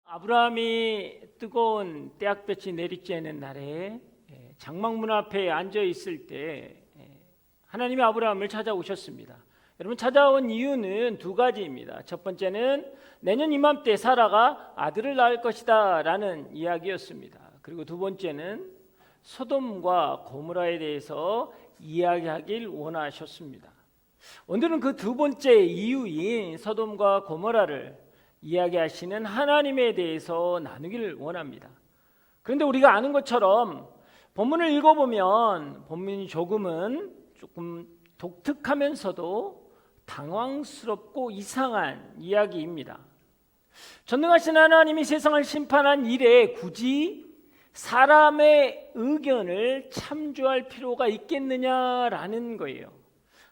아브라함이 뜨거운 떼약볕이 내리쬐는 날에 장막문 앞에 앉아 있을 때 하나님이 아브라함을 찾아오셨습니다. 여러분, 찾아온 이유는 두 가지입니다. 첫 번째는 내년 이맘때 사라가 아들을 낳을 것이다 라는 이야기였습니다. 그리고 두 번째는 소돔과 고모라에 대해서 이야기하길 원하셨습니다. 오늘은 그 두 번째 이유인 소돔과 고모라를 이야기하시는 하나님에 대해서 나누기를 원합니다. 그런데 우리가 아는 것처럼 본문을 읽어보면 본문이 조금 독특하면서도 당황스럽고 이상한 이야기입니다. 전능하신 하나님이 세상을 심판한 이래 굳이 사람의 의견을 참조할 필요가 있겠느냐라는 거예요.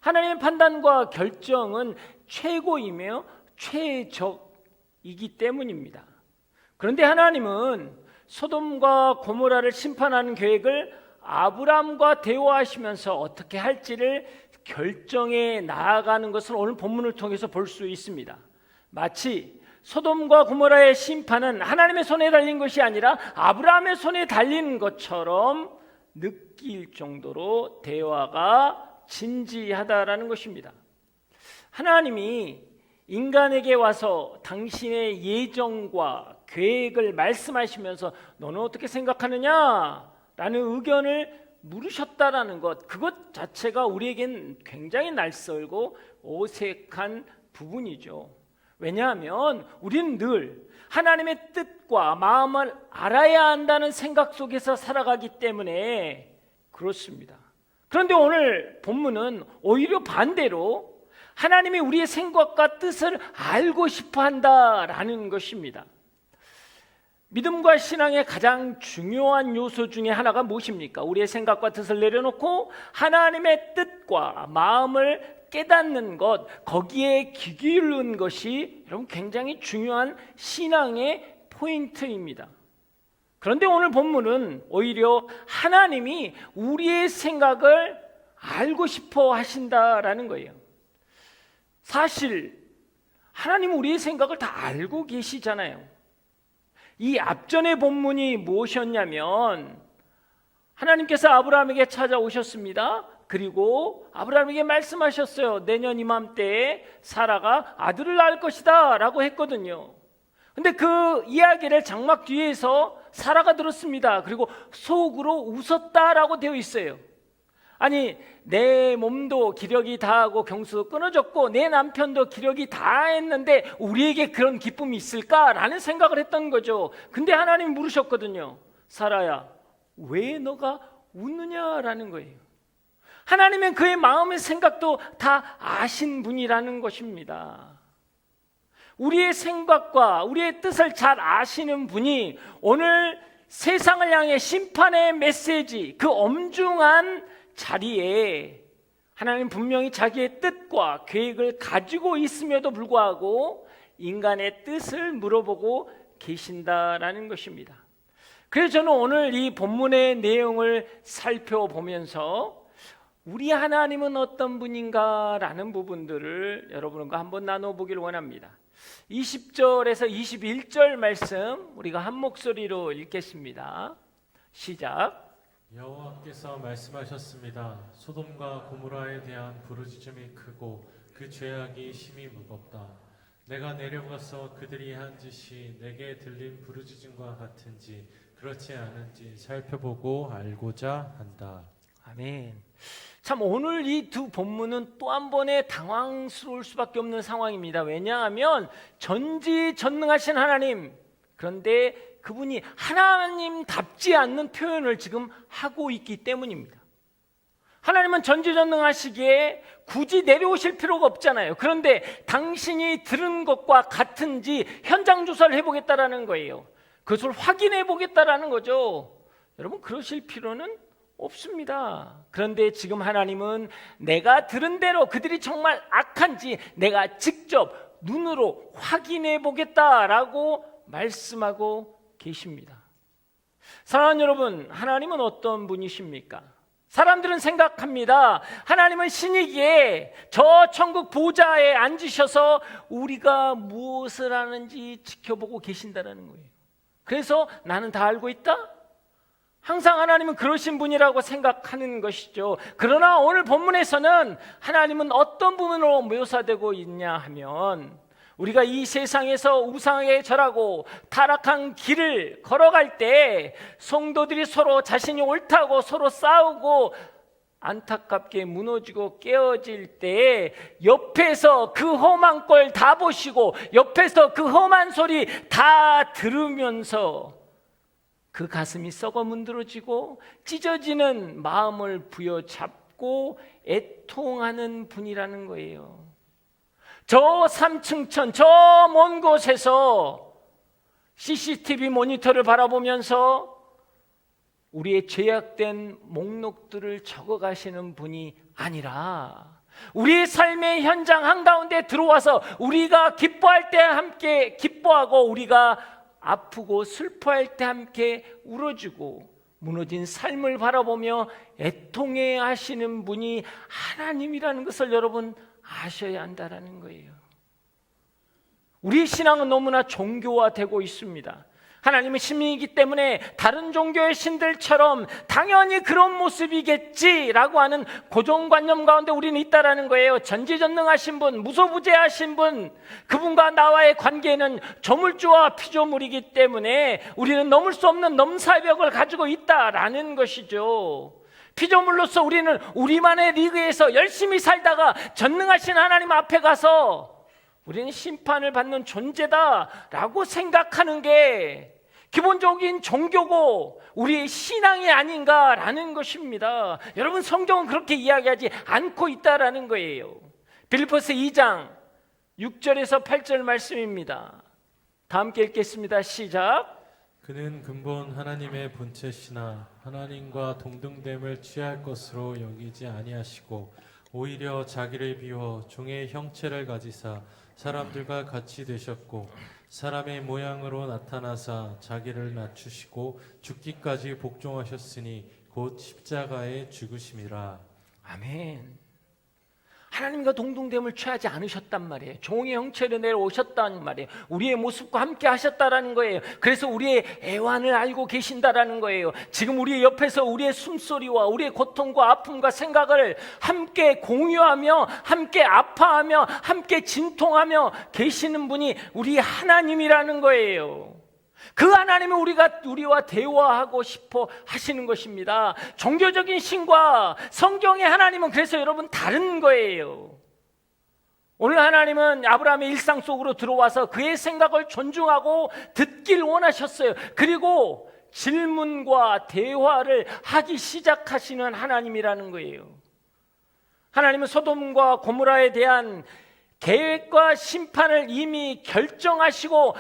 하나님의 판단과 결정은 최고이며 최적이기 때문입니다. 그런데 하나님은 소돔과 고모라를 심판하는 계획을 아브람과 대화하시면서 어떻게 할지를 결정해 나아가는 것을 오늘 본문을 통해서 볼 수 있습니다. 마치 소돔과 고모라의 심판은 하나님의 손에 달린 것이 아니라 아브라함의 손에 달린 것처럼 느낄 정도로 대화가 진지하다라는 것입니다. 하나님이 인간에게 와서 당신의 예정과 계획을 말씀하시면서 너는 어떻게 생각하느냐? 라는 의견을 물으셨다라는 것, 그것 자체가 우리에겐 굉장히 낯설고 어색한 부분이죠. 왜냐하면 우리는 늘 하나님의 뜻과 마음을 알아야 한다는 생각 속에서 살아가기 때문에 그렇습니다. 그런데 오늘 본문은 오히려 반대로 하나님이 우리의 생각과 뜻을 알고 싶어 한다라는 것입니다. 믿음과 신앙의 가장 중요한 요소 중에 하나가 무엇입니까? 우리의 생각과 뜻을 내려놓고 하나님의 뜻과 마음을 깨닫는 것, 거기에 귀 기울이는 것이 여러분 굉장히 중요한 신앙의 포인트입니다. 그런데 오늘 본문은 오히려 하나님이 우리의 생각을 알고 싶어 하신다라는 거예요. 사실 하나님은 우리의 생각을 다 알고 계시잖아요. 이 앞전의 본문이 무엇이었냐면 하나님께서 아브라함에게 찾아오셨습니다. 그리고 아브라함에게 말씀하셨어요. 내년 이맘때에 사라가 아들을 낳을 것이다 라고 했거든요. 근데 그 이야기를 장막 뒤에서 사라가 들었습니다. 그리고 속으로 웃었다라고 되어 있어요. 아니, 내 몸도 기력이 다하고 경수도 끊어졌고 내 남편도 기력이 다했는데 우리에게 그런 기쁨이 있을까라는 생각을 했던 거죠. 근데 하나님이 물으셨거든요. 사라야, 왜 너가 웃느냐라는 거예요. 하나님은 그의 마음의 생각도 다 아신 분이라는 것입니다. 우리의 생각과 우리의 뜻을 잘 아시는 분이 오늘 세상을 향해 심판의 메시지, 그 엄중한 자리에 하나님 분명히 자기의 뜻과 계획을 가지고 있음에도 불구하고 인간의 뜻을 물어보고 계신다라는 것입니다. 그래서 저는 오늘 이 본문의 내용을 살펴보면서 우리 하나님은 어떤 분인가라는 부분들을 여러분과 한번 나눠보기를 원합니다. 20절에서 21절 말씀 우리가 한 목소리로 읽겠습니다. 시작. 여호와께서 말씀하셨습니다. 소돔과 고모라에 대한 부르짖음이 크고 그 죄악이 심히 무겁다. 내가 내려가서 그들이 한 짓이 내게 들린 부르짖음과 같은지 그렇지 않은지 살펴보고 알고자 한다. 아멘. 참, 오늘 이 두 본문은 또 한 번에 당황스러울 수밖에 없는 상황입니다. 왜냐하면 전지전능하신 하나님, 그런데 그분이 하나님답지 않는 표현을 지금 하고 있기 때문입니다. 하나님은 전지전능하시기에 굳이 내려오실 필요가 없잖아요. 그런데 당신이 들은 것과 같은지 현장 조사를 해보겠다라는 거예요. 그것을 확인해 보겠다라는 거죠. 여러분, 그러실 필요는 없습니다. 그런데 지금 하나님은 내가 들은 대로 그들이 정말 악한지 내가 직접 눈으로 확인해 보겠다라고 말씀하고 계십니다. 사랑하는 여러분, 하나님은 어떤 분이십니까? 사람들은 생각합니다. 하나님은 신이기에 저 천국 보좌에 앉으셔서 우리가 무엇을 하는지 지켜보고 계신다는 거예요. 그래서 나는 다 알고 있다? 항상 하나님은 그러신 분이라고 생각하는 것이죠. 그러나 오늘 본문에서는 하나님은 어떤 부분으로 묘사되고 있냐 하면, 우리가 이 세상에서 우상에 절하고 타락한 길을 걸어갈 때 성도들이 서로 자신이 옳다고 서로 싸우고 안타깝게 무너지고 깨어질 때 옆에서 그 험한 꼴 다 보시고 옆에서 그 험한 소리 다 들으면서 그 가슴이 썩어 문드러지고 찢어지는 마음을 부여잡고 애통하는 분이라는 거예요. 저 삼층천 저 먼 곳에서 CCTV 모니터를 바라보면서 우리의 죄악된 목록들을 적어가시는 분이 아니라 우리의 삶의 현장 한가운데 들어와서 우리가 기뻐할 때 함께 기뻐하고 우리가 아프고 슬퍼할 때 함께 울어주고 무너진 삶을 바라보며 애통해 하시는 분이 하나님이라는 것을 여러분 아셔야 한다는 거예요. 우리의 신앙은 너무나 종교화되고 있습니다. 하나님은 신이기 때문에 다른 종교의 신들처럼 당연히 그런 모습이겠지라고 하는 고정관념 가운데 우리는 있다라는 거예요. 전지전능하신 분, 무소부재하신 분, 그분과 나와의 관계는 조물주와 피조물이기 때문에 우리는 넘을 수 없는 넘사벽을 가지고 있다라는 것이죠. 피조물로서 우리는 우리만의 리그에서 열심히 살다가 전능하신 하나님 앞에 가서 우리는 심판을 받는 존재다라고 생각하는 게 기본적인 종교고 우리의 신앙이 아닌가라는 것입니다. 여러분, 성경은 그렇게 이야기하지 않고 있다라는 거예요. 빌립보서 2장 6절에서 8절 말씀입니다. 다 함께 읽겠습니다. 시작. 그는 근본 하나님의 본체시나 하나님과 동등됨을 취할 것으로 여기지 아니하시고 오히려 자기를 비워 종의 형체를 가지사 사람들과 같이 되셨고 사람의 모양으로 나타나사 자기를 낮추시고 죽기까지 복종하셨으니 곧 십자가에 죽으심이라. 아멘. 하나님과 동등됨을 취하지 않으셨단 말이에요. 종의 형체로 내려오셨다는 말이에요. 우리의 모습과 함께 하셨다라는 거예요. 그래서 우리의 애환을 알고 계신다라는 거예요. 지금 우리 옆에서 우리의 숨소리와 우리의 고통과 아픔과 생각을 함께 공유하며 함께 아파하며 함께 진통하며 계시는 분이 우리 하나님이라는 거예요. 그 하나님은 우리와 대화하고 싶어 하시는 것입니다. 종교적인 신과 성경의 하나님은 그래서 여러분 다른 거예요. 오늘 하나님은 아브라함의 일상 속으로 들어와서 그의 생각을 존중하고 듣길 원하셨어요. 그리고 질문과 대화를 하기 시작하시는 하나님이라는 거예요. 하나님은 소돔과 고모라에 대한 계획과 심판을 이미 결정하시고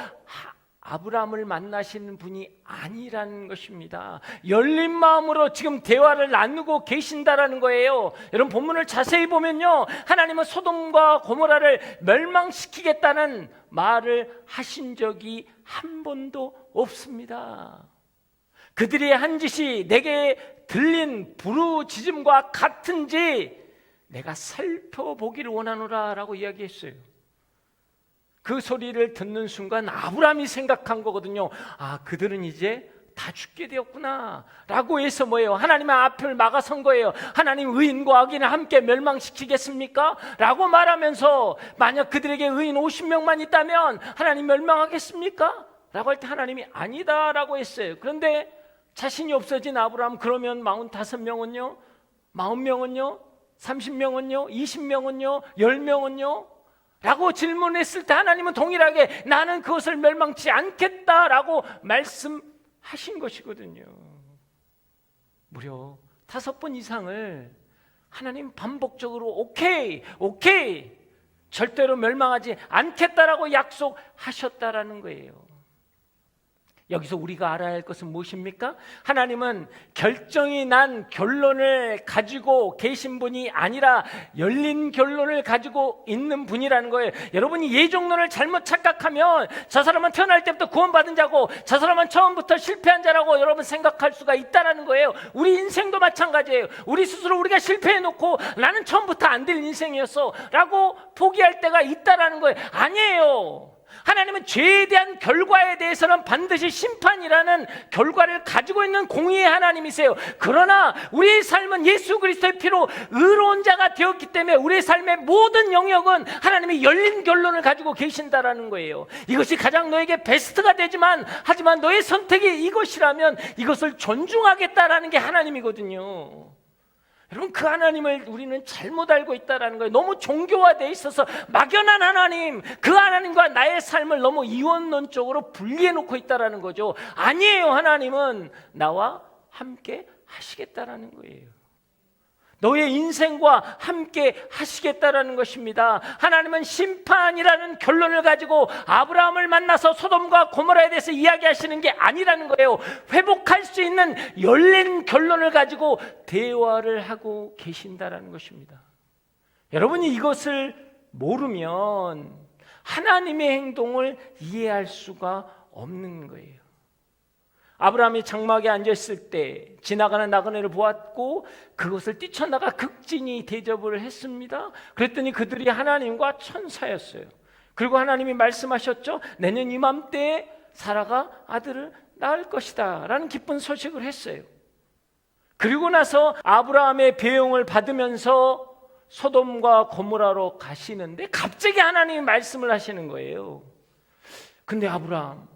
아브라함을 만나시는 분이 아니라는 것입니다. 열린 마음으로 지금 대화를 나누고 계신다라는 거예요. 여러분, 본문을 자세히 보면요, 하나님은 소돔과 고모라를 멸망시키겠다는 말을 하신 적이 한 번도 없습니다. 그들이 한 짓이 내게 들린 부르짖음과 같은지 내가 살펴보기를 원하노라 라고 이야기했어요. 그 소리를 듣는 순간 아브라함이 생각한 거거든요. 아, 그들은 이제 다 죽게 되었구나 라고 해서 뭐예요? 하나님의 앞을 막아선 거예요. 하나님, 의인과 악인을 함께 멸망시키겠습니까? 라고 말하면서 만약 그들에게 의인 50명만 있다면 하나님 멸망하겠습니까? 라고 할 때 하나님이 아니다 라고 했어요. 그런데 자신이 없어진 아브라함, 그러면 45명은요? 40명은요? 30명은요? 20명은요? 10명은요? 라고 질문했을 때 하나님은 동일하게 나는 그것을 멸망치 않겠다라고 말씀하신 것이거든요. 무려 5번 이상을 하나님 반복적으로 오케이 절대로 멸망하지 않겠다라고 약속하셨다라는 거예요. 여기서 우리가 알아야 할 것은 무엇입니까? 하나님은 결정이 난 결론을 가지고 계신 분이 아니라 열린 결론을 가지고 있는 분이라는 거예요. 여러분이 예정론을 잘못 착각하면 저 사람은 태어날 때부터 구원받은 자고 저 사람은 처음부터 실패한 자라고 여러분 생각할 수가 있다는 거예요. 우리 인생도 마찬가지예요. 우리 스스로 우리가 실패해놓고 나는 처음부터 안 될 인생이었어 라고 포기할 때가 있다는 거예요. 아니에요. 하나님은 죄에 대한 결과에 대해서는 반드시 심판이라는 결과를 가지고 있는 공의의 하나님이세요. 그러나 우리의 삶은 예수 그리스도의 피로 의로운 자가 되었기 때문에 우리의 삶의 모든 영역은 하나님이 열린 결론을 가지고 계신다라는 거예요. 이것이 가장 너에게 베스트가 되지만 하지만 너의 선택이 이것이라면 이것을 존중하겠다라는 게 하나님이거든요. 여러분, 그 하나님을 우리는 잘못 알고 있다는 거예요. 너무 종교화되어 있어서 막연한 하나님, 그 하나님과 나의 삶을 너무 이원론적으로 분리해놓고 있다는 거죠. 아니에요. 하나님은 나와 함께 하시겠다라는 거예요. 너의 인생과 함께 하시겠다라는 것입니다. 하나님은 심판이라는 결론을 가지고 아브라함을 만나서 소돔과 고모라에 대해서 이야기하시는 게 아니라는 거예요. 회복할 수 있는 열린 결론을 가지고 대화를 하고 계신다라는 것입니다. 여러분이 이것을 모르면 하나님의 행동을 이해할 수가 없는 거예요. 아브라함이 장막에 앉아있을 때 지나가는 나그네를 보았고 그것을 뛰쳐나가 극진히 대접을 했습니다. 그랬더니 그들이 하나님과 천사였어요. 그리고 하나님이 말씀하셨죠. 내년 이맘때에 사라가 아들을 낳을 것이다 라는 기쁜 소식을 했어요. 그리고 나서 아브라함의 배웅을 받으면서 소돔과 고모라로 가시는데 갑자기 하나님이 말씀을 하시는 거예요. 근데 아브라함,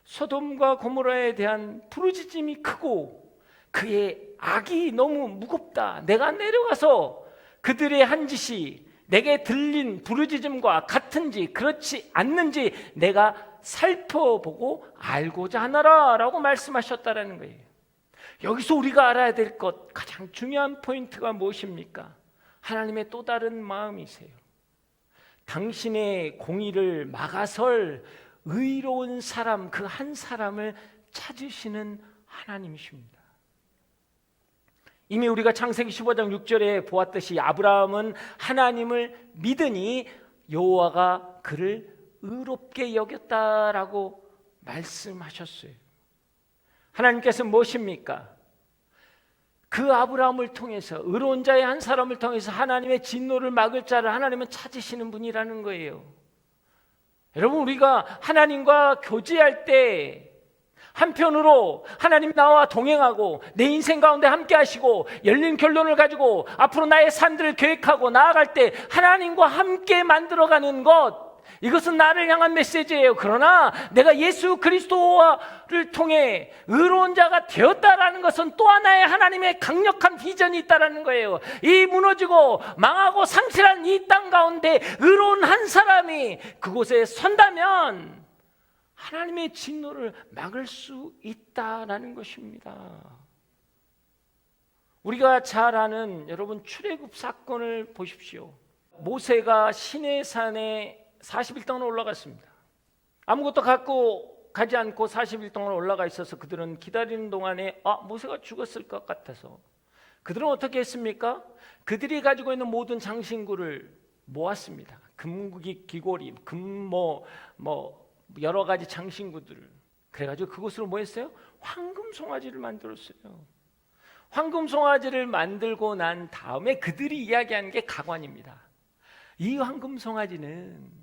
소돔과 고모라에 대한 부르짖음이 크고 그의 악이 너무 무겁다. 내가 내려가서 그들의 한 짓이 내게 들린 부르짖음과 같은지 그렇지 않는지 내가 살펴보고 알고자 하노라 라고 말씀하셨다는 거예요. 여기서 우리가 알아야 될 것 가장 중요한 포인트가 무엇입니까? 하나님의 또 다른 마음이세요. 당신의 공의를 막아설 의로운 사람, 그 한 사람을 찾으시는 하나님이십니다. 이미 우리가 창세기 15장 6절에 보았듯이 아브라함은 하나님을 믿으니 여호와가 그를 의롭게 여겼다라고 말씀하셨어요. 하나님께서 무엇입니까? 그 아브라함을 통해서 의로운 자의 한 사람을 통해서 하나님의 진노를 막을 자를 하나님은 찾으시는 분이라는 거예요. 여러분, 우리가 하나님과 교제할 때 한편으로 하나님 나와 동행하고 내 인생 가운데 함께 하시고 열린 결론을 가지고 앞으로 나의 삶들을 계획하고 나아갈 때 하나님과 함께 만들어가는 것, 이것은 나를 향한 메시지예요. 그러나 내가 예수 그리스도를 통해 의로운 자가 되었다라는 것은 또 하나의 하나님의 강력한 비전이 있다라는 거예요. 이 무너지고 망하고 상실한 이 땅 가운데 의로운 한 사람이 그곳에 선다면 하나님의 진노를 막을 수 있다라는 것입니다. 우리가 잘 아는 여러분 출애굽 사건을 보십시오. 모세가 시내산에 40일 동안 올라갔습니다. 아무것도 갖고 가지 않고 40일 동안 올라가 있어서 그들은 기다리는 동안에 모세가 죽었을 것 같아서 그들은 어떻게 했습니까? 그들이 가지고 있는 모든 장신구를 모았습니다. 금귀고리, 여러 가지 장신구들을. 그래가지고 그곳으로 뭐 했어요? 황금 송아지를 만들었어요. 황금 송아지를 만들고 난 다음에 그들이 이야기하는 게 가관입니다. 이 황금 송아지는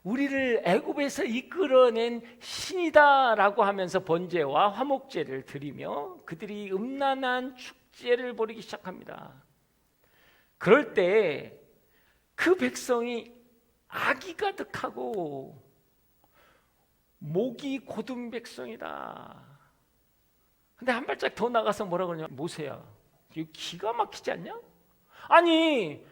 우리를 애굽에서 이끌어낸 신이다라고 하면서 번제와 화목제를 드리며 그들이 음란한 축제를 벌이기 시작합니다. 그럴 때 그 백성이 악이 가득하고 목이 고든 백성이다. 근데 한 발짝 더 나가서 뭐라 그러냐? 모세야, 이거 기가 막히지 않냐? 아니,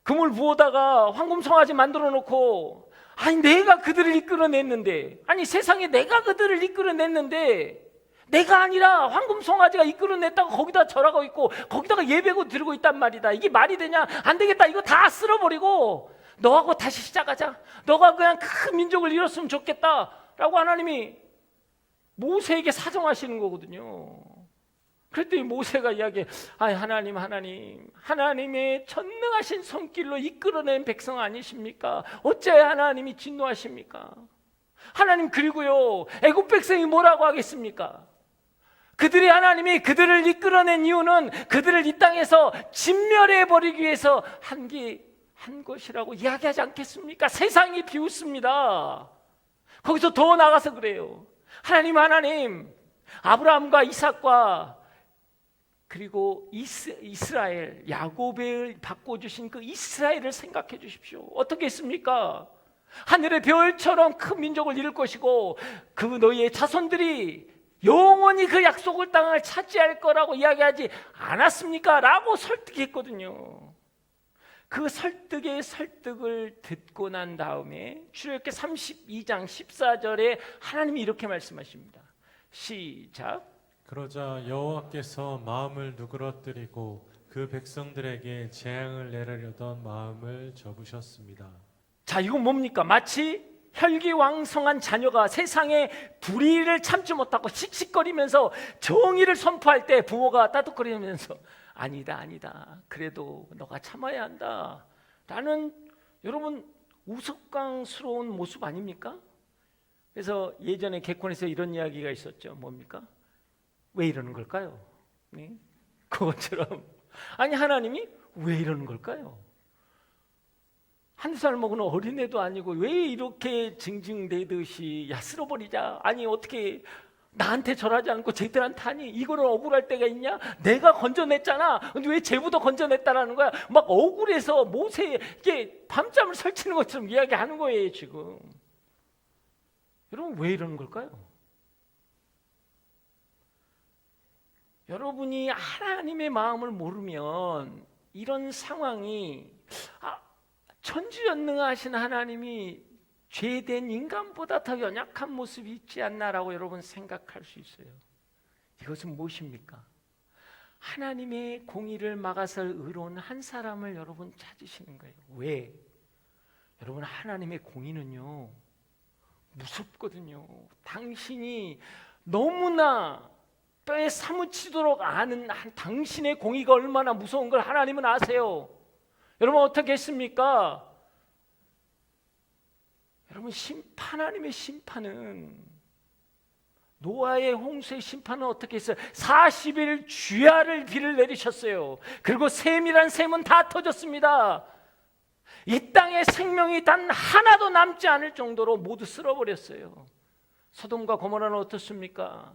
금을 부어다가 황금 송아지 만들어 놓고, 아니 내가 그들을 이끌어냈는데, 아니 세상에 내가 그들을 이끌어냈는데 내가 아니라 황금 송아지가 이끌어냈다고 거기다 절하고 있고 거기다가 예배고 드리고 있단 말이다. 이게 말이 되냐? 안 되겠다. 이거 다 쓸어버리고 너하고 다시 시작하자. 너가 그냥 큰 민족을 이뤘으면 좋겠다 라고 하나님이 모세에게 사정하시는 거거든요. 그랬더니 모세가 이야기해, 하나님, 하나님의 전능하신 손길로 이끌어낸 백성 아니십니까? 어찌하여 하나님이 진노하십니까? 하나님, 그리고요, 애굽 백성이 뭐라고 하겠습니까? 하나님이 그들을 이끌어낸 이유는 그들을 이 땅에서 진멸해 버리기 위해서 한 것이라고 이야기하지 않겠습니까? 세상이 비웃습니다. 거기서 더 나가서 그래요. 하나님, 아브라함과 이삭과 그리고 이스라엘, 야곱을 바꿔주신 그 이스라엘을 생각해 주십시오. 어떻게 했습니까? 하늘의 별처럼 큰 민족을 이룰 것이고 그 너희의 자손들이 영원히 그 약속을 땅을 차지할 거라고 이야기하지 않았습니까? 라고 설득했거든요. 그 설득을 듣고 난 다음에 출애굽기 32장 14절에 하나님이 이렇게 말씀하십니다. 시작. 그러자 여호와께서 마음을 누그러뜨리고 그 백성들에게 재앙을 내리려던 마음을 접으셨습니다. 자, 이건 뭡니까? 마치 혈기왕성한 자녀가 세상에 불의를 참지 못하고 씩씩거리면서 정의를 선포할 때 부모가 따뜻거리면서 아니다, 그래도 너가 참아야 한다 라는, 여러분, 우스꽝스러운 모습 아닙니까? 그래서 예전에 개콘에서 이런 이야기가 있었죠. 뭡니까? 왜 이러는 걸까요? 네? 그것처럼 하나님이 왜 이러는 걸까요? 한 살 먹은 어린애도 아니고 왜 이렇게 징징대듯이 쓸어버리자, 어떻게 나한테 절하지 않고 쟤들한테 하니? 이거는 억울할 때가 있냐? 내가 건져냈잖아. 근데 왜 쟤부터 건져냈다라는 거야? 막 억울해서 모세에게 밤잠을 설치는 것처럼 이야기하는 거예요 지금. 여러분, 왜 이러는 걸까요? 여러분이 하나님의 마음을 모르면 이런 상황이 천지전능하신 하나님이 죄된 인간보다 더 연약한 모습이 있지 않나라고 여러분 생각할 수 있어요. 이것은 무엇입니까? 하나님의 공의를 막아설 의로운 한 사람을 여러분 찾으시는 거예요. 왜? 여러분, 하나님의 공의는요 무섭거든요. 당신이 너무나 뼈에 사무치도록 아는 당신의 공의가 얼마나 무서운 걸 하나님은 아세요. 여러분, 어떻게 했습니까? 여러분, 하나님의 심판은, 노아의 홍수의 심판은 어떻게 했어요? 40일 주야를 비를 내리셨어요. 그리고 샘이란 샘은 다 터졌습니다. 이 땅에 생명이 단 하나도 남지 않을 정도로 모두 쓸어버렸어요. 소돔과 고모라는 어떻습니까?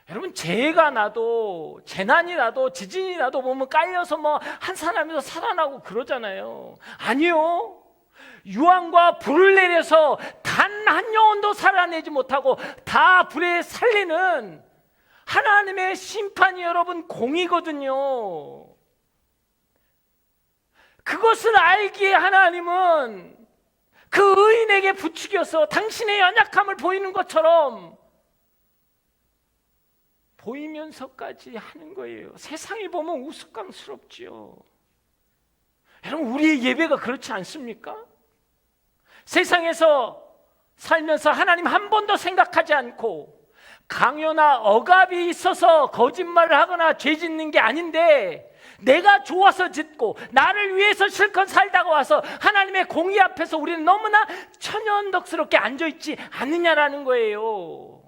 여러분, 재해가 나도, 재난이 나도, 지진이 나도 보면 깔려서 한 사람이 더 살아나고 그러잖아요. 아니요. 유황과 불을 내려서 단 한 영혼도 살아내지 못하고 다 불에 살리는 하나님의 심판이 여러분 공이거든요. 그것을 알기에 하나님은 그 의인에게 부추겨서 당신의 연약함을 보이는 것처럼 보이면서까지 하는 거예요. 세상이 보면 우스꽝스럽지요. 여러분, 우리의 예배가 그렇지 않습니까? 세상에서 살면서 하나님 한 번도 생각하지 않고 강요나 억압이 있어서 거짓말을 하거나 죄 짓는 게 아닌데, 내가 좋아서 짓고 나를 위해서 실컷 살다가 와서 하나님의 공의 앞에서 우리는 너무나 천연덕스럽게 앉아있지 않느냐라는 거예요.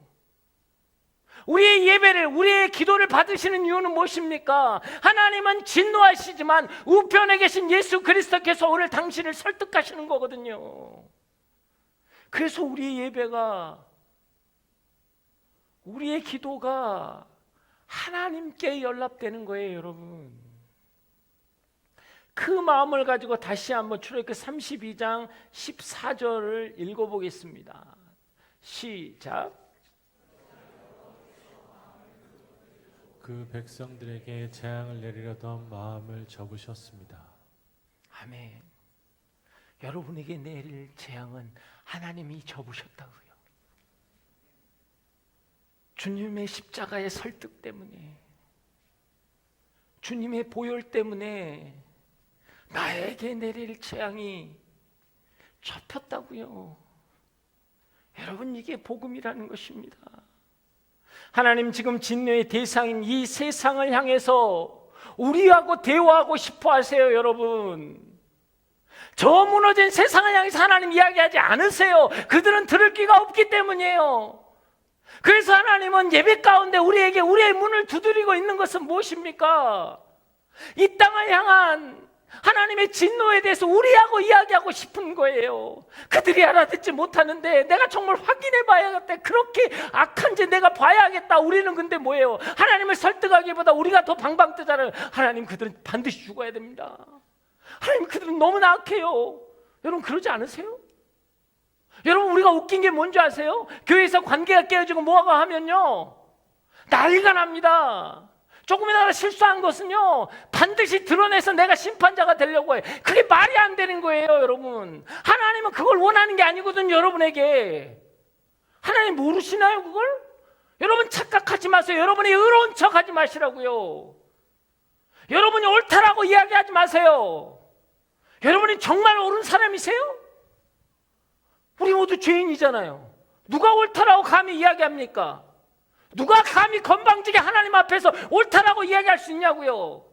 우리의 예배를, 우리의 기도를 받으시는 이유는 무엇입니까? 하나님은 진노하시지만 우편에 계신 예수 그리스도께서 오늘 당신을 설득하시는 거거든요. 그래서 우리의 예배가, 우리의 기도가 하나님께 연락되는 거예요, 여러분. 그 마음을 가지고 다시 한번 출애굽기 32장 14절을 읽어보겠습니다. 시작. 그 백성들에게 재앙을 내리려던 마음을 접으셨습니다. 아멘. 여러분에게 내릴 재앙은 하나님이 접으셨다고요. 주님의 십자가의 설득 때문에, 주님의 보혈 때문에 나에게 내릴 재앙이 접혔다고요. 여러분, 이게 복음이라는 것입니다. 하나님 지금 진노의 대상인 이 세상을 향해서 우리하고 대화하고 싶어 하세요. 여러분, 저 무너진 세상을 향해서 하나님 이야기하지 않으세요. 그들은 들을 귀가 없기 때문이에요. 그래서 하나님은 예배 가운데 우리에게 우리의 문을 두드리고 있는 것은 무엇입니까? 이 땅을 향한 하나님의 진노에 대해서 우리하고 이야기하고 싶은 거예요. 그들이 알아듣지 못하는데 내가 정말 확인해 봐야겠다. 그렇게 악한지 내가 봐야겠다. 우리는 근데 뭐예요? 하나님을 설득하기보다 우리가 더 방방 뜨잖아요. 하나님, 그들은 반드시 죽어야 됩니다. 하나님, 그들은 너무나 악해요. 여러분, 그러지 않으세요? 여러분, 우리가 웃긴 게 뭔지 아세요? 교회에서 관계가 깨어지고 뭐가 하면요, 난리가 납니다. 조금이나마 실수한 것은요, 반드시 드러내서 내가 심판자가 되려고 해요. 그게 말이 안 되는 거예요. 여러분, 하나님은 그걸 원하는 게 아니거든요. 여러분에게. 하나님 모르시나요, 그걸? 여러분, 착각하지 마세요. 여러분이 의로운 척 하지 마시라고요. 여러분이 옳다라고 이야기하지 마세요. 여러분이 정말 옳은 사람이세요? 우리 모두 죄인이잖아요. 누가 옳다라고 감히 이야기합니까? 누가 감히 건방지게 하나님 앞에서 옳다라고 이야기할 수 있냐고요.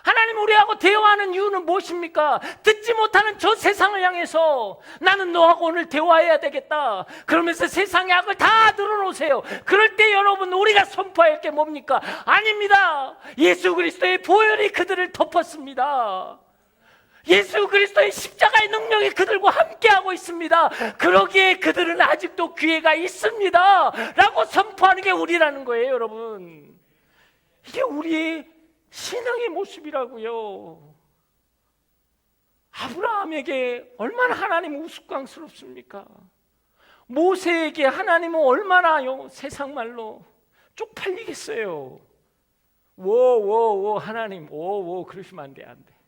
하나님 우리하고 대화하는 이유는 무엇입니까? 듣지 못하는 저 세상을 향해서 나는 너하고 오늘 대화해야 되겠다. 그러면서 세상의 악을 다 늘어놓으세요. 그럴 때 여러분, 우리가 선포해야 할 게 뭡니까? 아닙니다. 예수 그리스도의 보혈이 그들을 덮었습니다. 예수 그리스도의 십자가의 능력이 그들과 함께하고 있습니다. 그러기에 그들은 아직도 기회가 있습니다 라고 선포하는 게 우리라는 거예요. 여러분, 이게 우리의 신앙의 모습이라고요. 아브라함에게 얼마나 하나님은 우스꽝스럽습니까? 모세에게 하나님은 얼마나요, 세상 말로 쪽팔리겠어요. 하나님, 그러시면 안 돼, 안 돼.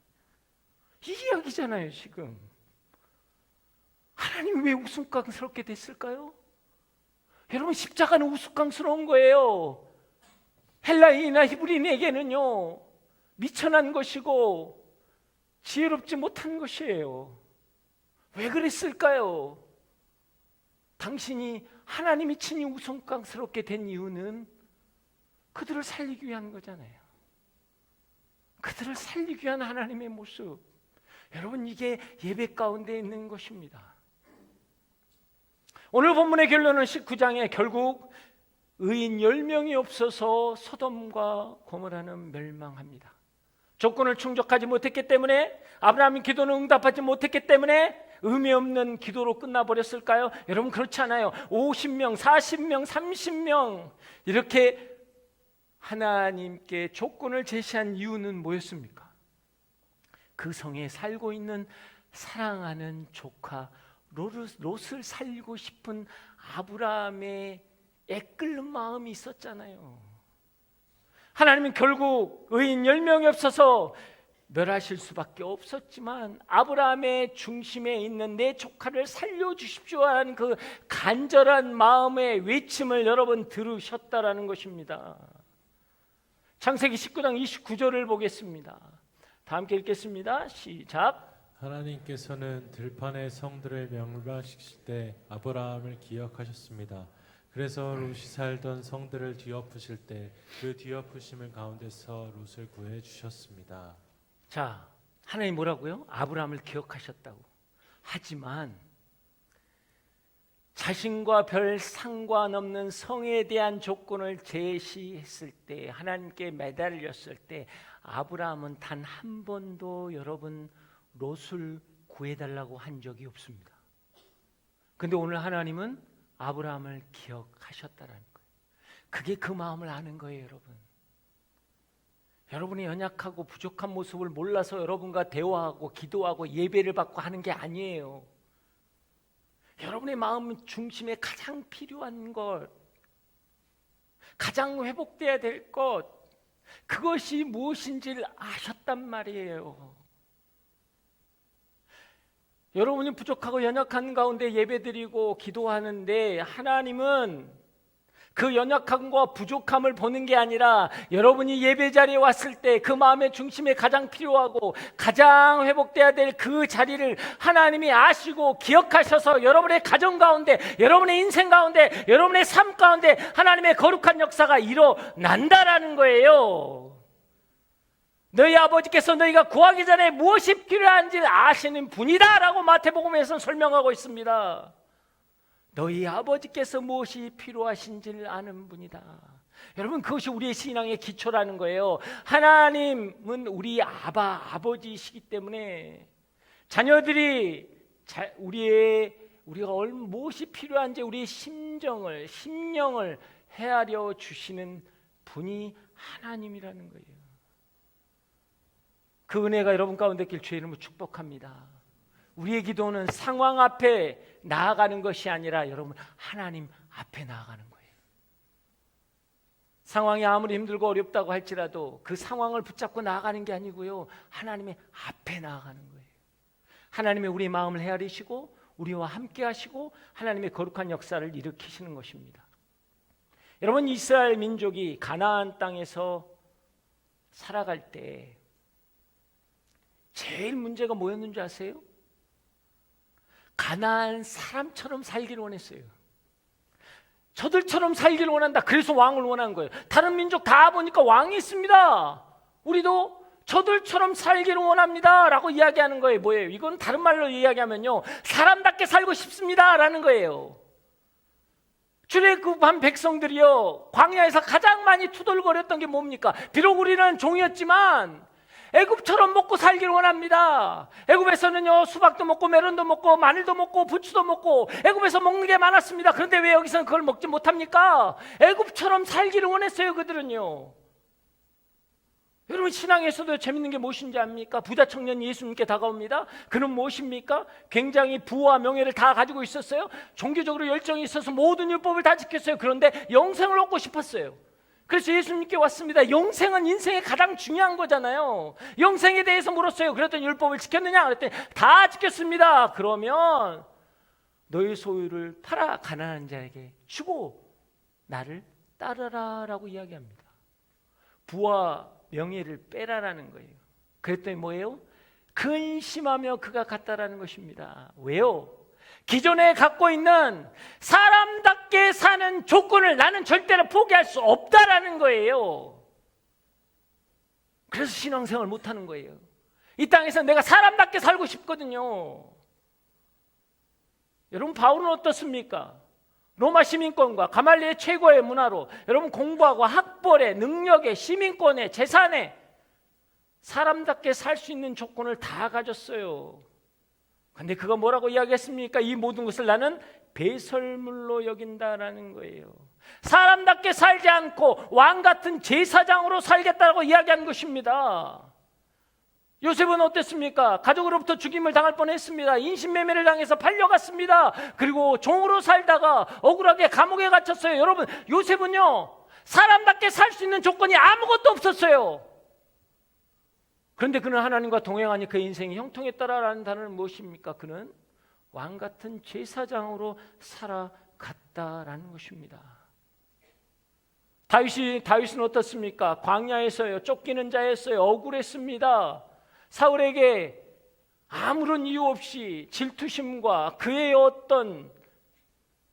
이 이야기잖아요. 지금 하나님이 왜 우스꽝스럽게 됐을까요? 여러분, 십자가는 우스꽝스러운 거예요. 헬라인이나 히브리인에게는요, 미천한 것이고 지혜롭지 못한 것이에요. 왜 그랬을까요? 당신이 하나님이 친히 우스꽝스럽게 된 이유는 그들을 살리기 위한 거잖아요. 그들을 살리기 위한 하나님의 모습. 여러분, 이게 예배 가운데 있는 것입니다. 오늘 본문의 결론은 19장에 결국 의인 10명이 없어서 소돔과 고모라는 멸망합니다. 조건을 충족하지 못했기 때문에, 아브라함의 기도는 응답하지 못했기 때문에 의미 없는 기도로 끝나버렸을까요? 여러분, 그렇지 않아요. 50명, 40명, 30명 이렇게 하나님께 조건을 제시한 이유는 뭐였습니까? 그 성에 살고 있는 사랑하는 조카 롯을 살리고 싶은 아브라함의 애끓는 마음이 있었잖아요. 하나님은 결국 의인 10명이 없어서 멸하실 수밖에 없었지만 아브라함의 중심에 있는 내 조카를 살려주십시오 하는 그 간절한 마음의 외침을 여러분 들으셨다라는 것입니다. 창세기 19장 29절을 보겠습니다. 다 함께 읽겠습니다. 시작. 하나님께서는 들판의 성들을 멸망시킬 때 아브라함을 기억하셨습니다. 그래서 롯이 살던 성들을 뒤엎으실 때 그 뒤엎으심을 가운데서 롯을 구해 주셨습니다. 자, 하나님 뭐라고요? 아브라함을 기억하셨다고. 하지만 자신과 별 상관없는 성에 대한 조건을 제시했을 때, 하나님께 매달렸을 때 아브라함은 단 한 번도 여러분 롯을 구해달라고 한 적이 없습니다. 근데 오늘 하나님은 아브라함을 기억하셨다라는 거예요. 그게 그 마음을 아는 거예요. 여러분, 여러분이 연약하고 부족한 모습을 몰라서 여러분과 대화하고 기도하고 예배를 받고 하는 게 아니에요. 여러분의 마음 중심에 가장 필요한 것, 가장 회복돼야 될 것, 그것이 무엇인지를 아셨단 말이에요. 여러분이 부족하고 연약한 가운데 예배드리고 기도하는데 하나님은 그 연약함과 부족함을 보는 게 아니라 여러분이 예배 자리에 왔을 때 그 마음의 중심에 가장 필요하고 가장 회복돼야 될 그 자리를 하나님이 아시고 기억하셔서 여러분의 가정 가운데, 여러분의 인생 가운데, 여러분의 삶 가운데 하나님의 거룩한 역사가 일어난다라는 거예요. 너희 아버지께서 너희가 구하기 전에 무엇이 필요한지 아시는 분이다 라고 마태복음에서는 설명하고 있습니다. 너희 아버지께서 무엇이 필요하신지를 아는 분이다. 여러분, 그것이 우리의 신앙의 기초라는 거예요. 하나님은 우리 아버지이시기 때문에 자녀들이 우리가 무엇이 필요한지 우리의 심령을 헤아려 주시는 분이 하나님이라는 거예요. 그 은혜가 여러분 가운데 있길 주의 이름으로 축복합니다. 우리의 기도는 상황 앞에 나아가는 것이 아니라 여러분 하나님 앞에 나아가는 거예요. 상황이 아무리 힘들고 어렵다고 할지라도 그 상황을 붙잡고 나아가는 게 아니고요, 하나님의 앞에 나아가는 거예요. 하나님의 우리 마음을 헤아리시고 우리와 함께 하시고 하나님의 거룩한 역사를 일으키시는 것입니다. 여러분, 이스라엘 민족이 가나안 땅에서 살아갈 때 제일 문제가 뭐였는 줄 아세요? 가나안 사람처럼 살기를 원했어요. 저들처럼 살기를 원한다. 그래서 왕을 원한 거예요. 다른 민족 다 보니까 왕이 있습니다. 우리도 저들처럼 살기를 원합니다 라고 이야기하는 거예요. 뭐예요? 이건 다른 말로 이야기하면요, 사람답게 살고 싶습니다 라는 거예요. 출애굽한 백성들이요, 광야에서 가장 많이 투덜거렸던 게 뭡니까? 비록 우리는 종이었지만 애굽처럼 먹고 살기를 원합니다. 애굽에서는요, 수박도 먹고 메론도 먹고 마늘도 먹고 부추도 먹고 애굽에서 먹는 게 많았습니다. 그런데 왜 여기서는 그걸 먹지 못합니까? 애굽처럼 살기를 원했어요, 그들은요. 여러분, 신앙에서도 재밌는 게 무엇인지 압니까? 부자 청년이 예수님께 다가옵니다. 그는 무엇입니까? 굉장히 부와 명예를 다 가지고 있었어요. 종교적으로 열정이 있어서 모든 율법을 다 지켰어요. 그런데 영생을 얻고 싶었어요. 그래서 예수님께 왔습니다. 영생은 인생의 가장 중요한 거잖아요. 영생에 대해서 물었어요. 그랬더니 율법을 지켰느냐? 그랬더니 다 지켰습니다. 그러면 너의 소유를 팔아 가난한 자에게 주고 나를 따르라 라고 이야기합니다. 부와 명예를 빼라라는 거예요. 그랬더니 뭐예요? 근심하며 그가 갔다라는 것입니다. 왜요? 기존에 갖고 있는 사람답게 사는 조건을 나는 절대로 포기할 수 없다라는 거예요. 그래서 신앙생활을 못하는 거예요. 이 땅에서 내가 사람답게 살고 싶거든요. 여러분, 바울은 어떻습니까? 로마 시민권과 가말리의 최고의 문화로 여러분 공부하고 학벌에, 능력에, 시민권에, 재산에 사람답게 살 수 있는 조건을 다 가졌어요. 근데 그거 뭐라고 이야기했습니까? 이 모든 것을 나는 배설물로 여긴다라는 거예요. 사람답게 살지 않고 왕 같은 제사장으로 살겠다고 이야기한 것입니다. 요셉은 어땠습니까? 가족으로부터 죽임을 당할 뻔했습니다. 인신매매를 당해서 팔려갔습니다. 그리고 종으로 살다가 억울하게 감옥에 갇혔어요. 여러분, 요셉은요, 사람답게 살 수 있는 조건이 아무것도 없었어요. 그런데 그는 하나님과 동행하니 그의 인생이 형통했다라는 단어는 무엇입니까? 그는 왕 같은 제사장으로 살아갔다라는 것입니다. 다윗은 어떻습니까? 광야에서요, 쫓기는 자였어요. 억울했습니다. 사울에게 아무런 이유 없이 질투심과 그의 어떤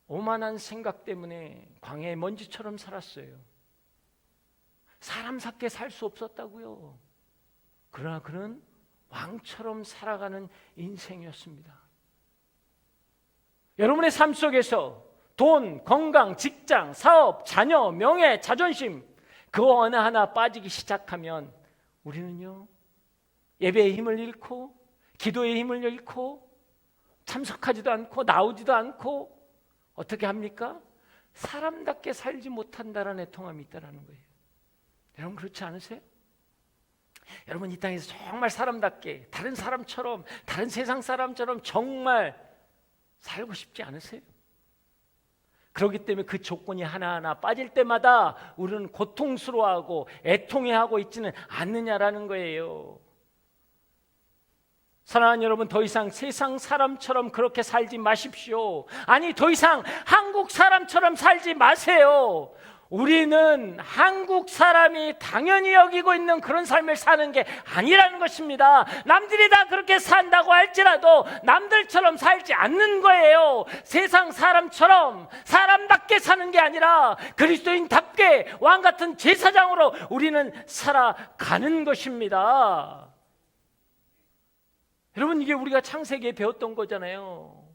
오만한 생각 때문에 광야의 먼지처럼 살았어요. 사람답게 살 수 없었다고요. 그러나 그는 왕처럼 살아가는 인생이었습니다. 여러분의 삶 속에서 돈, 건강, 직장, 사업, 자녀, 명예, 자존심, 그 어느 하나 빠지기 시작하면 우리는요, 예배의 힘을 잃고 기도의 힘을 잃고 참석하지도 않고 나오지도 않고 어떻게 합니까? 사람답게 살지 못한다라는 애통함이 있다는 거예요. 여러분, 그렇지 않으세요? 여러분, 이 땅에서 정말 사람답게 다른 사람처럼, 다른 세상 사람처럼 정말 살고 싶지 않으세요? 그렇기 때문에 그 조건이 하나하나 빠질 때마다 우리는 고통스러워하고 애통해하고 있지는 않느냐라는 거예요. 사랑하는 여러분, 더 이상 세상 사람처럼 그렇게 살지 마십시오. 아니, 더 이상 한국 사람처럼 살지 마세요. 우리는 한국 사람이 당연히 여기고 있는 그런 삶을 사는 게 아니라는 것입니다. 남들이 다 그렇게 산다고 할지라도 남들처럼 살지 않는 거예요. 세상 사람처럼 사람답게 사는 게 아니라 그리스도인답게 왕같은 제사장으로 우리는 살아가는 것입니다. 여러분, 이게 우리가 창세기에 배웠던 거잖아요.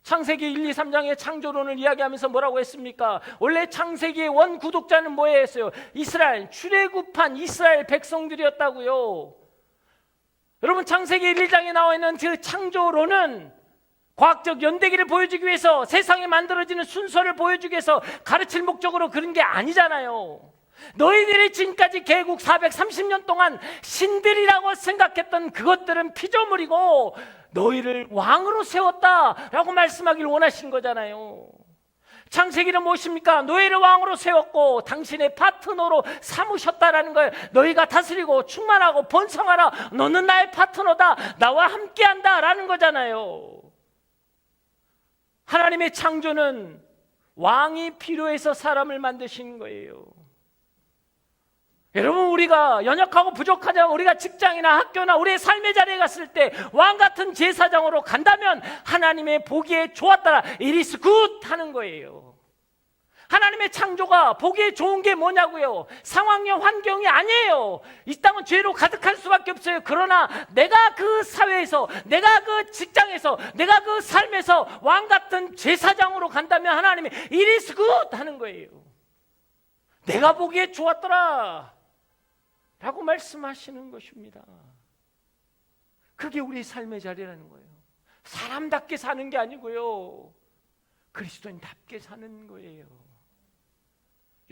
창세기 1, 2, 3장의 창조론을 이야기하면서 뭐라고 했습니까? 원래 창세기의 원 구독자는 뭐였어요? 이스라엘, 출애굽한 이스라엘 백성들이었다고요. 여러분, 창세기 1장에 나와 있는 그 창조론은 과학적 연대기를 보여주기 위해서, 세상에 만들어지는 순서를 보여주기 위해서 가르칠 목적으로 그런 게 아니잖아요. 너희들이 지금까지 개국 430년 동안 신들이라고 생각했던 그것들은 피조물이고 너희를 왕으로 세웠다라고 말씀하기를 원하신 거잖아요. 창세기는 무엇입니까? 너희를 왕으로 세웠고 당신의 파트너로 삼으셨다라는 거예요. 너희가 다스리고 충만하고 번성하라. 너는 나의 파트너다. 나와 함께한다라는 거잖아요. 하나님의 창조는 왕이 필요해서 사람을 만드신 거예요. 여러분, 우리가 연약하고 부족하자 우리가 직장이나 학교나 우리의 삶의 자리에 갔을 때 왕같은 제사장으로 간다면 하나님의 보기에 좋았더라, it is good 하는 거예요. 하나님의 창조가 보기에 좋은 게 뭐냐고요? 상황이요, 환경이 아니에요. 이 땅은 죄로 가득할 수밖에 없어요. 그러나 내가 그 사회에서, 내가 그 직장에서, 내가 그 삶에서 왕같은 제사장으로 간다면 하나님이 it is good 하는 거예요. 내가 보기에 좋았더라 라고 말씀하시는 것입니다. 그게 우리 삶의 자리라는 거예요. 사람답게 사는 게 아니고요, 그리스도인답게 사는 거예요.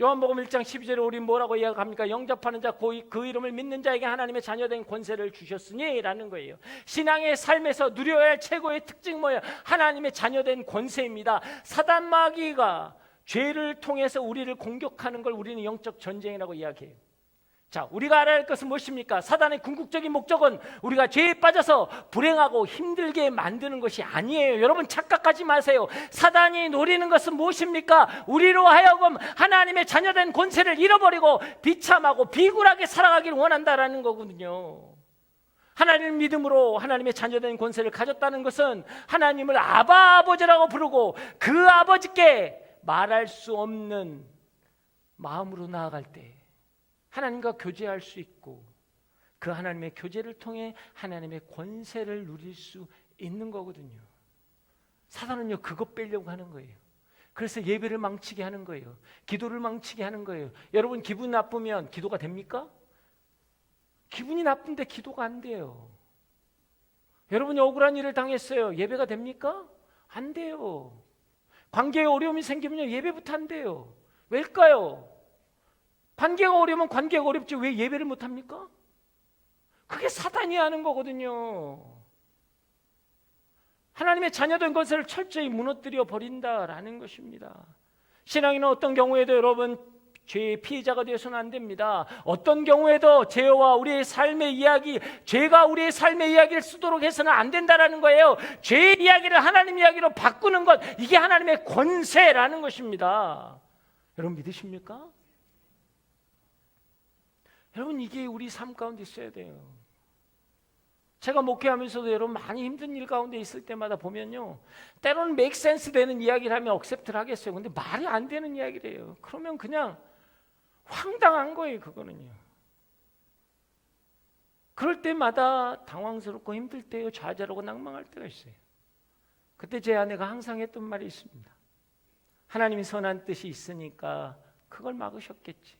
요한복음 1장 12절에 우리 뭐라고 이야기합니까? 영접하는 자, 그 이름을 믿는 자에게 하나님의 자녀된 권세를 주셨으니 라는 거예요. 신앙의 삶에서 누려야 할 최고의 특징이 뭐예요? 하나님의 자녀된 권세입니다. 사단 마귀가 죄를 통해서 우리를 공격하는 걸 우리는 영적 전쟁이라고 이야기해요. 자, 우리가 알아야 할 것은 무엇입니까? 사단의 궁극적인 목적은 우리가 죄에 빠져서 불행하고 힘들게 만드는 것이 아니에요. 여러분, 착각하지 마세요. 사단이 노리는 것은 무엇입니까? 우리로 하여금 하나님의 자녀된 권세를 잃어버리고 비참하고 비굴하게 살아가기를 원한다라는 거거든요. 하나님을 믿음으로 하나님의 자녀된 권세를 가졌다는 것은 하나님을 아바 아버지라고 부르고 그 아버지께 말할 수 없는 마음으로 나아갈 때 하나님과 교제할 수 있고 그 하나님의 교제를 통해 하나님의 권세를 누릴 수 있는 거거든요. 사단은요, 그거 빼려고 하는 거예요. 그래서 예배를 망치게 하는 거예요. 기도를 망치게 하는 거예요. 여러분, 기분 나쁘면 기도가 됩니까? 기분이 나쁜데 기도가 안 돼요. 여러분이 억울한 일을 당했어요. 예배가 됩니까? 안 돼요. 관계에 어려움이 생기면요, 예배부터 안 돼요. 왜일까요? 관계가 어려우면 관계가 어렵지 왜 예배를 못합니까? 그게 사단이 하는 거거든요. 하나님의 자녀된 것을 철저히 무너뜨려 버린다라는 것입니다. 신앙인은 어떤 경우에도 여러분 죄의 피해자가 되어서는 안 됩니다. 어떤 경우에도 죄와 우리의 삶의 이야기, 죄가 우리의 삶의 이야기를 쓰도록 해서는 안 된다라는 거예요. 죄의 이야기를 하나님 이야기로 바꾸는 것, 이게 하나님의 권세라는 것입니다. 여러분 믿으십니까? 여러분, 이게 우리 삶 가운데 있어야 돼요. 제가 목회하면서도 여러분 많이 힘든 일 가운데 있을 때마다 보면요, 때로는 make sense 되는 이야기를 하면 억셉트를 하겠어요. 근데 말이 안 되는 이야기를 해요. 그러면 그냥 황당한 거예요, 그거는요. 그럴 때마다 당황스럽고 힘들 때요, 좌절하고 낭망할 때가 있어요. 그때 제 아내가 항상 했던 말이 있습니다. 하나님이 선한 뜻이 있으니까 그걸 막으셨겠지.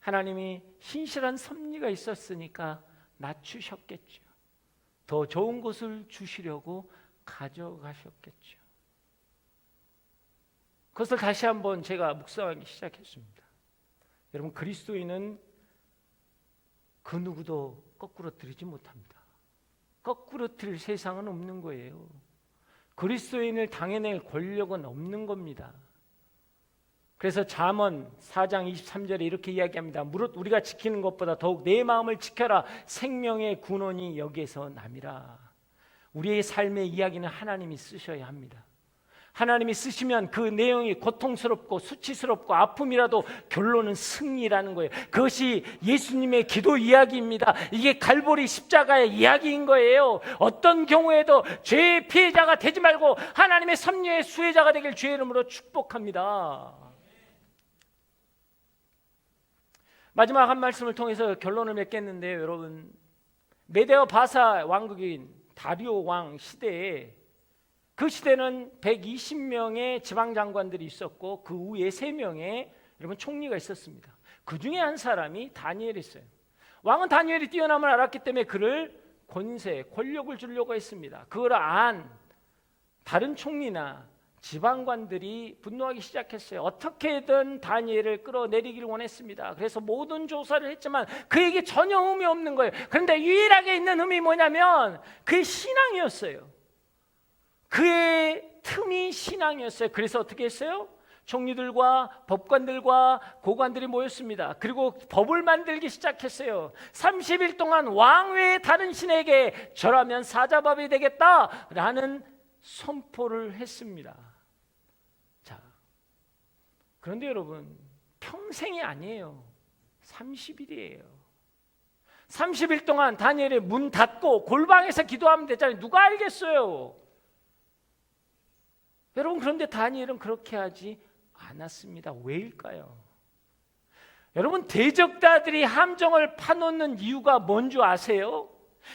하나님이 신실한 섭리가 있었으니까 낮추셨겠죠. 더 좋은 것을 주시려고 가져가셨겠죠. 그것을 다시 한번 제가 묵상하기 시작했습니다. 여러분, 그리스도인은 그 누구도 거꾸로 들이지 못합니다. 거꾸로 들 세상은 없는 거예요. 그리스도인을 당해낼 권력은 없는 겁니다. 그래서 잠언 4장 23절에 이렇게 이야기합니다. 무릇 우리가 지키는 것보다 더욱 내 마음을 지켜라. 생명의 근원이 여기에서 남이라. 우리의 삶의 이야기는 하나님이 쓰셔야 합니다. 하나님이 쓰시면 그 내용이 고통스럽고 수치스럽고 아픔이라도 결론은 승리라는 거예요. 그것이 예수님의 기도 이야기입니다. 이게 갈보리 십자가의 이야기인 거예요. 어떤 경우에도 죄의 피해자가 되지 말고 하나님의 섭리의 수혜자가 되길 주의 이름으로 축복합니다. 마지막 한 말씀을 통해서 결론을 맺겠는데요, 여러분. 메데와 바사 왕국인 다리오 왕 시대에, 그 시대는 120명의 지방장관들이 있었고 그 후에 3명의 여러분 총리가 있었습니다. 그 중에 한 사람이 다니엘이었어요. 왕은 다니엘이 뛰어남을 알았기 때문에 그를 권세, 권력을 주려고 했습니다. 그걸 안 다른 총리나 지방관들이 분노하기 시작했어요. 어떻게든 다니엘을 끌어내리기를 원했습니다. 그래서 모든 조사를 했지만 그에게 전혀 흠이 없는 거예요. 그런데 유일하게 있는 흠이 뭐냐면 그의 신앙이었어요. 그의 틈이 신앙이었어요. 그래서 어떻게 했어요? 총리들과 법관들과 고관들이 모였습니다. 그리고 법을 만들기 시작했어요. 30일 동안 왕 외의 다른 신에게 절하면 사자밥이 되겠다라는 선포를 했습니다. 자, 그런데 여러분, 평생이 아니에요. 30일이에요. 30일 동안 다니엘의 문 닫고 골방에서 기도하면 되잖아요. 누가 알겠어요? 여러분, 그런데 다니엘은 그렇게 하지 않았습니다. 왜일까요? 여러분, 대적자들이 함정을 파놓는 이유가 뭔 줄 아세요?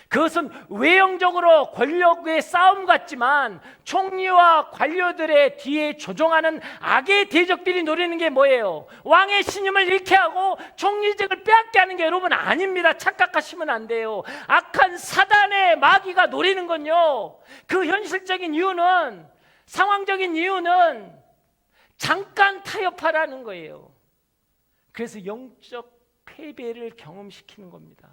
그것은 외형적으로 권력의 싸움 같지만 총리와 관료들의 뒤에 조종하는 악의 대적들이 노리는 게 뭐예요? 왕의 신임을 잃게 하고 총리직을 빼앗게 하는 게 여러분 아닙니다. 착각하시면 안 돼요. 악한 사단의 마귀가 노리는 건요, 그 현실적인 이유는, 상황적인 이유는 잠깐 타협하라는 거예요. 그래서 영적 패배를 경험시키는 겁니다.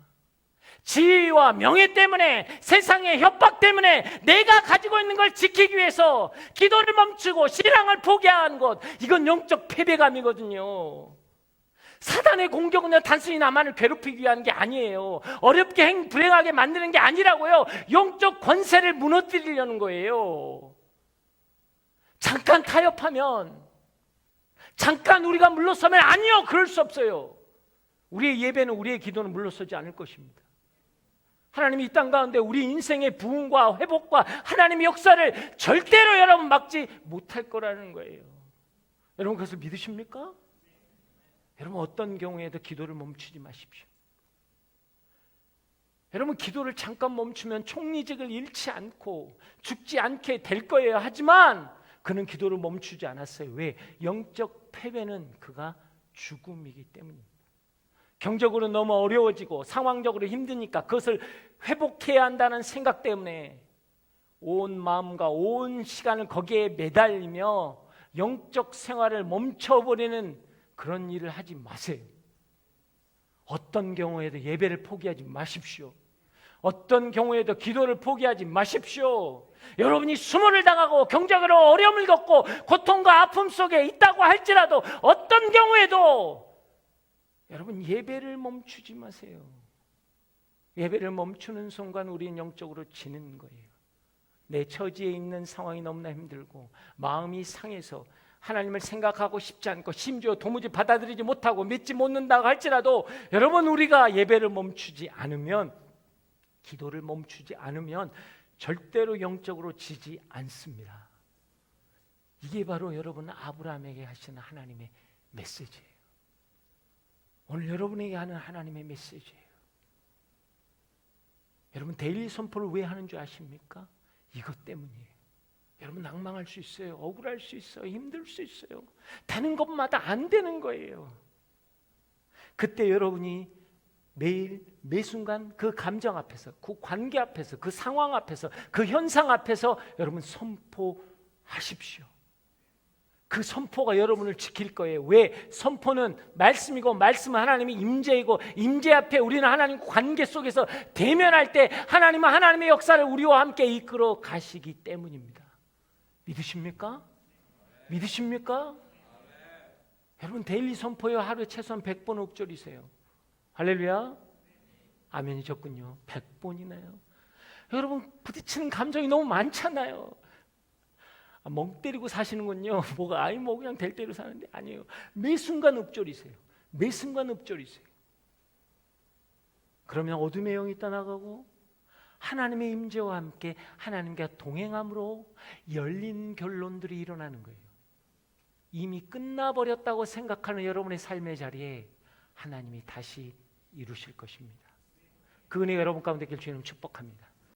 지위와 명예 때문에, 세상의 협박 때문에 내가 가지고 있는 걸 지키기 위해서 기도를 멈추고 신앙을 포기하는 것, 이건 영적 패배감이거든요. 사단의 공격은 단순히 나만을 괴롭히기 위한 게 아니에요. 어렵게 불행하게 만드는 게 아니라고요. 영적 권세를 무너뜨리려는 거예요. 잠깐 타협하면, 잠깐 우리가 물러서면, 아니요, 그럴 수 없어요. 우리의 예배는, 우리의 기도는 물러서지 않을 것입니다. 하나님이 이 땅 가운데 우리 인생의 부흥과 회복과 하나님의 역사를 절대로 여러분 막지 못할 거라는 거예요. 여러분, 그것을 믿으십니까? 여러분, 어떤 경우에도 기도를 멈추지 마십시오. 여러분, 기도를 잠깐 멈추면 총리직을 잃지 않고 죽지 않게 될 거예요. 하지만 그는 기도를 멈추지 않았어요. 왜? 영적 패배는 그가 죽음이기 때문입니다. 경적으로 너무 어려워지고 상황적으로 힘드니까 그것을 회복해야 한다는 생각 때문에 온 마음과 온 시간을 거기에 매달리며 영적 생활을 멈춰버리는 그런 일을 하지 마세요. 어떤 경우에도 예배를 포기하지 마십시오. 어떤 경우에도 기도를 포기하지 마십시오. 여러분이 수모를 당하고 경제적으로 어려움을 겪고 고통과 아픔 속에 있다고 할지라도 어떤 경우에도 여러분, 예배를 멈추지 마세요. 예배를 멈추는 순간 우리는 영적으로 지는 거예요. 내 처지에 있는 상황이 너무나 힘들고 마음이 상해서 하나님을 생각하고 싶지 않고 심지어 도무지 받아들이지 못하고 믿지 못는다고 할지라도 여러분, 우리가 예배를 멈추지 않으면, 기도를 멈추지 않으면 절대로 영적으로 지지 않습니다. 이게 바로 여러분 아브라함에게 하시는 하나님의 메시지예요. 오늘 여러분에게 하는 하나님의 메시지예요. 여러분, 데일리 선포를 왜 하는 줄 아십니까? 이것 때문이에요. 여러분, 낭망할 수 있어요. 억울할 수 있어요. 힘들 수 있어요. 되는 것마다 안 되는 거예요. 그때 여러분이 매일 매순간 그 감정 앞에서, 그 관계 앞에서, 그 상황 앞에서, 그 현상 앞에서 여러분 선포하십시오. 그 선포가 여러분을 지킬 거예요. 왜? 선포는 말씀이고 말씀은 하나님의 임재이고 임재 앞에 우리는 하나님 관계 속에서 대면할 때 하나님은 하나님의 역사를 우리와 함께 이끌어 가시기 때문입니다. 믿으십니까? 믿으십니까? 여러분, 데일리 선포요, 하루에 최소한 100번 옥절이세요. 할렐루야. 아멘이셨군요. 100번이나요. 여러분 부딪히는 감정이 너무 많잖아요. 멍 때리고 사시는군요. 뭐가 아이 뭐 그냥 될 대로 사는데 아니에요. 매 순간 읍조리세요. 매 순간 읍조리세요. 그러면 어둠의 영이 떠나가고 하나님의 임재와 함께 하나님과 동행함으로 열린 결론들이 일어나는 거예요. 이미 끝나버렸다고 생각하는 여러분의 삶의 자리에 하나님이 다시 이루실 것입니다. 그 은혜 여러분 가운데 있길 주님 축복합니다.